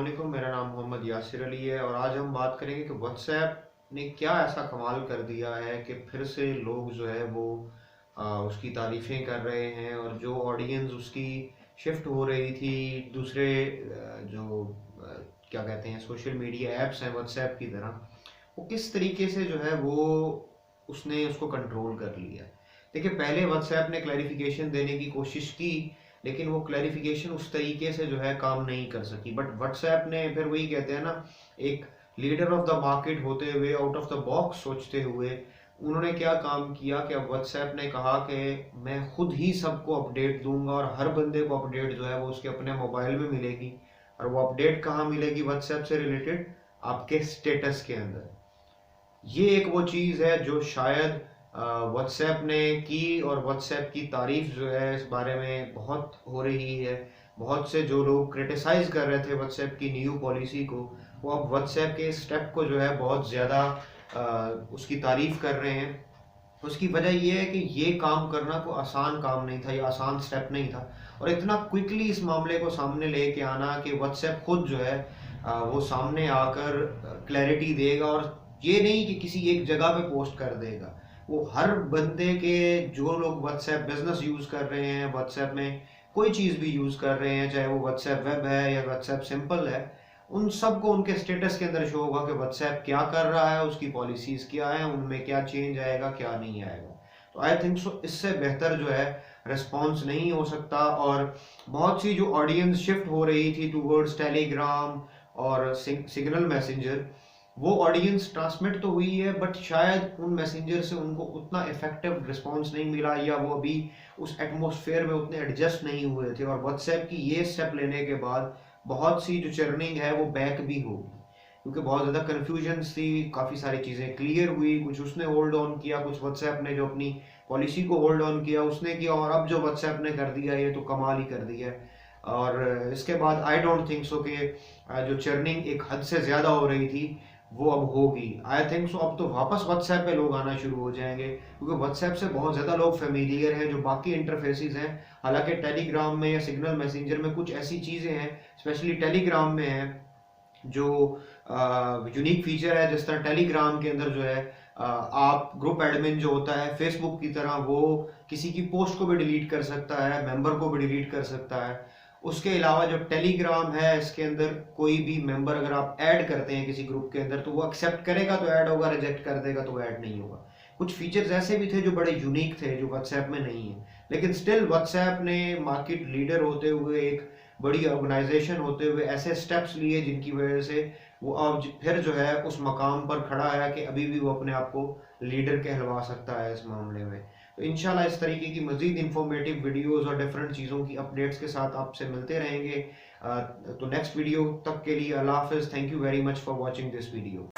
वालेकुम। मेरा नाम मोहम्मद यासिर अली है और आज हम बात करेंगे कि व्हाट्सएप ने क्या ऐसा कमाल कर दिया है कि फिर से लोग जो है वो उसकी तारीफ़ें कर रहे हैं और जो ऑडियंस उसकी शिफ्ट हो रही थी दूसरे क्या कहते हैं सोशल मीडिया ऐप्स हैं व्हाट्सएप की तरह, वो किस तरीके से जो है वो उसने उसको कंट्रोल कर लिया। देखिए, पहले व्हाट्सएप ने क्लैरिफिकेशन देने की कोशिश की, लेकिन वो क्लैरिफिकेशन उस तरीके से जो है काम नहीं कर सकी। बट व्हाट्सएप ने फिर वही कहते हैं ना, एक लीडर ऑफ द मार्केट होते हुए, आउट ऑफ द बॉक्स सोचते हुए, उन्होंने क्या काम किया कि अब व्हाट्सएप ने कहा कि मैं खुद ही सबको अपडेट दूंगा और हर बंदे को अपडेट जो है वो उसके अपने मोबाइल में मिलेगी। और वो अपडेट कहाँ मिलेगी व्हाट्सएप से रिलेटेड? आपके स्टेटस के अंदर। ये एक वो चीज़ है जो शायद व्हाट्सएप ने की, और व्हाट्सएप की तारीफ जो है इस बारे में बहुत हो रही है। बहुत से जो लोग क्रिटिसाइज कर रहे थे व्हाट्सएप की न्यू पॉलिसी को, वो अब व्हाट्सएप के स्टेप को जो है बहुत ज़्यादा उसकी तारीफ कर रहे हैं। उसकी वजह ये है कि ये काम करना कोई आसान काम नहीं था, ये आसान स्टेप नहीं था। और इतना क्विकली इस मामले को सामने लेके आना कि व्हाट्सएप खुद जो है वो सामने आकर क्लैरिटी देगा, और ये नहीं कि किसी एक जगह पे पोस्ट कर देगा। वो हर बंदे के, जो लोग व्हाट्सएप बिजनेस यूज़ कर रहे हैं, व्हाट्सएप में कोई चीज़ भी यूज़ कर रहे हैं, चाहे वो व्हाट्सएप वेब है या व्हाट्सएप सिंपल है, उन सबको उनके स्टेटस के अंदर शो होगा कि व्हाट्सएप क्या कर रहा है, उसकी पॉलिसीज़ क्या हैं, उनमें क्या चेंज आएगा क्या नहीं आएगा। तो आई थिंक सो इससे बेहतर जो है रिस्पॉन्स नहीं हो सकता। और बहुत सी जो ऑडियंस शिफ्ट हो रही थी टूवर्ड्स टेलीग्राम और सिग्नल मैसेंजर, वो ऑडियंस ट्रांसमिट तो हुई है, बट शायद उन मैसेंजर से उनको उतना इफेक्टिव रिस्पॉन्स नहीं मिला, या वो अभी उस एटमोसफेयर में उतने एडजस्ट नहीं हुए थे। और व्हाट्सएप की ये स्टेप लेने के बाद बहुत सी जो चर्निंग है वो बैक भी होगी, क्योंकि बहुत ज़्यादा कन्फ्यूजन थी, काफ़ी सारी चीज़ें क्लियर हुई, कुछ उसने होल्ड ऑन किया, कुछ व्हाट्सएप ने जो अपनी पॉलिसी को होल्ड ऑन किया उसने किया, और अब जो व्हाट्सएप ने कर दिया ये तो कमाल ही कर दिया है। और इसके बाद आई डोंट थिंक सो कि जो चर्निंग एक हद से ज़्यादा हो रही थी वो अब होगी। आई थिंक सो अब तो वापस व्हाट्सएप पे लोग आना शुरू हो जाएंगे, क्योंकि व्हाट्सएप से बहुत ज़्यादा लोग फेमिलियर हैं। जो बाकी इंटरफेसेस हैं, हालांकि टेलीग्राम में या सिग्नल मैसेंजर में कुछ ऐसी चीज़ें हैं, स्पेशली टेलीग्राम में है, जो यूनिक फीचर है। जिस तरह टेलीग्राम के अंदर जो है आप ग्रुप एडमिन जो होता है फेसबुक की तरह, वो किसी की पोस्ट को भी डिलीट कर सकता है, मेंबर को भी डिलीट कर सकता है। उसके अलावा जो टेलीग्राम है, इसके अंदर कोई भी मेंबर अगर आप ऐड करते हैं किसी ग्रुप के अंदर, तो वो एक्सेप्ट करेगा तो ऐड होगा, रिजेक्ट कर देगा तो ऐड नहीं होगा। कुछ फीचर्स ऐसे भी थे जो बड़े यूनिक थे, जो व्हाट्सएप में नहीं है। लेकिन स्टिल व्हाट्सएप ने मार्केट लीडर होते हुए, एक बड़ी ऑर्गेनाइजेशन होते हुए, ऐसे स्टेप्स लिए जिनकी वजह से वो अब फिर जो है उस मकाम पर खड़ा है कि अभी भी वो अपने आप को लीडर कहलवा सकता है इस मामले में। तो इंशाल्लाह इस तरीके की मजीद इंफॉर्मेटिव वीडियोस और डिफरेंट चीज़ों की अपडेट्स के साथ आपसे मिलते रहेंगे। तो नेक्स्ट वीडियो तक के लिए अल्लाह हाफिज़। Thank you very much for watching this video.